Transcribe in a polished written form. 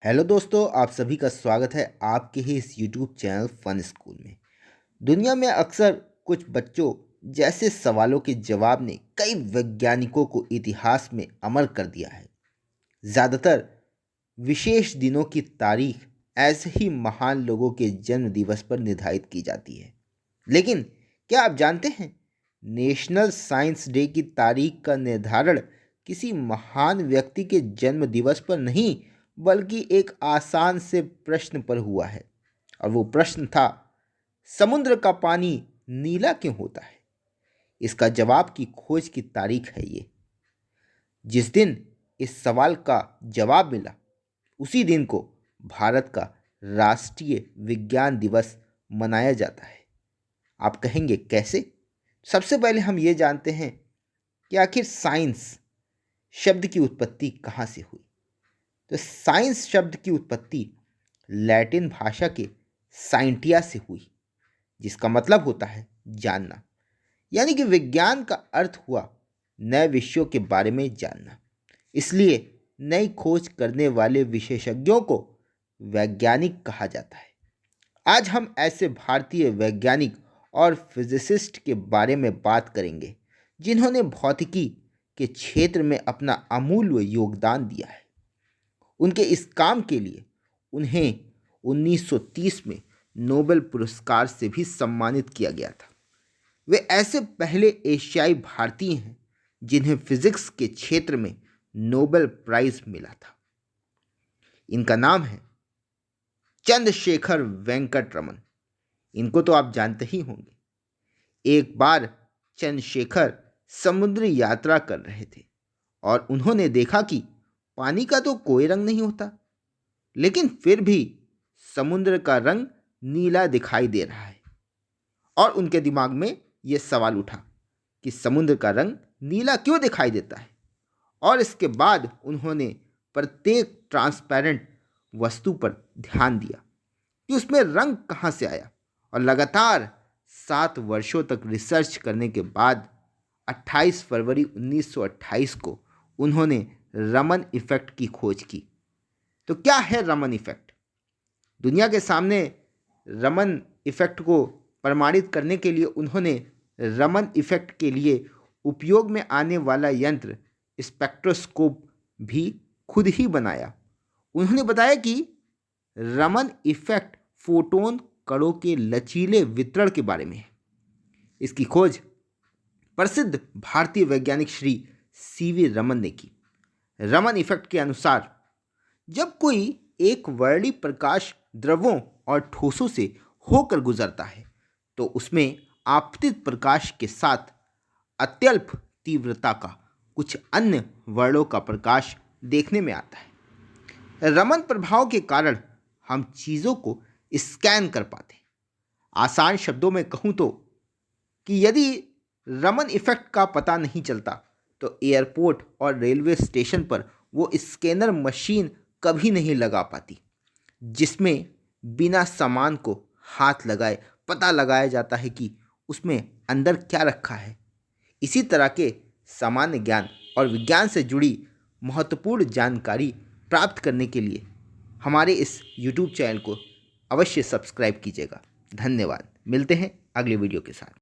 Hello दोस्तों, आप सभी का स्वागत है आपके ही इस यूट्यूब चैनल फन स्कूल में। दुनिया में अक्सर कुछ बच्चों जैसे सवालों के जवाब ने कई वैज्ञानिकों को इतिहास में अमर कर दिया है। ज़्यादातर विशेष दिनों की तारीख ऐसे ही महान लोगों के जन्म दिवस पर निर्धारित की जाती है। लेकिन क्या आप जानते हैं, नेशनल साइंस डे की तारीख का निर्धारण किसी महान व्यक्ति के जन्म दिवस पर नहीं बल्कि एक आसान से प्रश्न पर हुआ है। और वो प्रश्न था, समुद्र का पानी नीला क्यों होता है? इसका जवाब की खोज की तारीख है ये। जिस दिन इस सवाल का जवाब मिला उसी दिन को भारत का राष्ट्रीय विज्ञान दिवस मनाया जाता है। आप कहेंगे कैसे? सबसे पहले हम ये जानते हैं कि आखिर साइंस शब्द की उत्पत्ति कहाँ से हुई। तो साइंस शब्द की उत्पत्ति लैटिन भाषा के साइंटिया से हुई, जिसका मतलब होता है जानना। यानी कि विज्ञान का अर्थ हुआ नए विषयों के बारे में जानना। इसलिए नई खोज करने वाले विशेषज्ञों को वैज्ञानिक कहा जाता है। आज हम ऐसे भारतीय वैज्ञानिक और फिजिसिस्ट के बारे में बात करेंगे जिन्होंने भौतिकी के क्षेत्र में अपना अमूल्य योगदान दिया है। उनके इस काम के लिए उन्हें 1930 में नोबेल पुरस्कार से भी सम्मानित किया गया था। वे ऐसे पहले एशियाई भारतीय हैं जिन्हें फिजिक्स के क्षेत्र में नोबेल प्राइज मिला था। इनका नाम है चंद्रशेखर वेंकट रमन। इनको तो आप जानते ही होंगे। एक बार चंद्रशेखर समुद्री यात्रा कर रहे थे और उन्होंने देखा कि पानी का तो कोई रंग नहीं होता, लेकिन फिर भी समुद्र का रंग नीला दिखाई दे रहा है। और उनके दिमाग में यह सवाल उठा कि समुद्र का रंग नीला क्यों दिखाई देता है। और इसके बाद उन्होंने प्रत्येक ट्रांसपेरेंट वस्तु पर ध्यान दिया कि उसमें रंग कहाँ से आया। और लगातार 7 वर्षों तक रिसर्च करने के बाद 28 फरवरी 1928 को उन्होंने रमन इफेक्ट की खोज की। तो क्या है रमन इफेक्ट? दुनिया के सामने रमन इफेक्ट को प्रमाणित करने के लिए उन्होंने रमन इफेक्ट के लिए उपयोग में आने वाला यंत्र स्पेक्ट्रोस्कोप भी खुद ही बनाया। उन्होंने बताया कि रमन इफेक्ट फोटोन कणों के लचीले वितरण के बारे में है। इसकी खोज प्रसिद्ध भारतीय वैज्ञानिक श्री सीवी रमन ने की। रमन इफेक्ट के अनुसार जब कोई एक वर्णी प्रकाश द्रवों और ठोसों से होकर गुजरता है तो उसमें आपतित प्रकाश के साथ अत्यल्प तीव्रता का कुछ अन्य वर्णों का प्रकाश देखने में आता है। रमन प्रभाव के कारण हम चीज़ों को स्कैन कर पाते हैं। आसान शब्दों में कहूँ तो कि यदि रमन इफेक्ट का पता नहीं चलता तो एयरपोर्ट और रेलवे स्टेशन पर वो स्कैनर मशीन कभी नहीं लगा पाती जिसमें बिना सामान को हाथ लगाए पता लगाया जाता है कि उसमें अंदर क्या रखा है। इसी तरह के सामान्य ज्ञान और विज्ञान से जुड़ी महत्वपूर्ण जानकारी प्राप्त करने के लिए हमारे इस YouTube चैनल को अवश्य सब्सक्राइब कीजिएगा। धन्यवाद। मिलते हैं अगले वीडियो के साथ।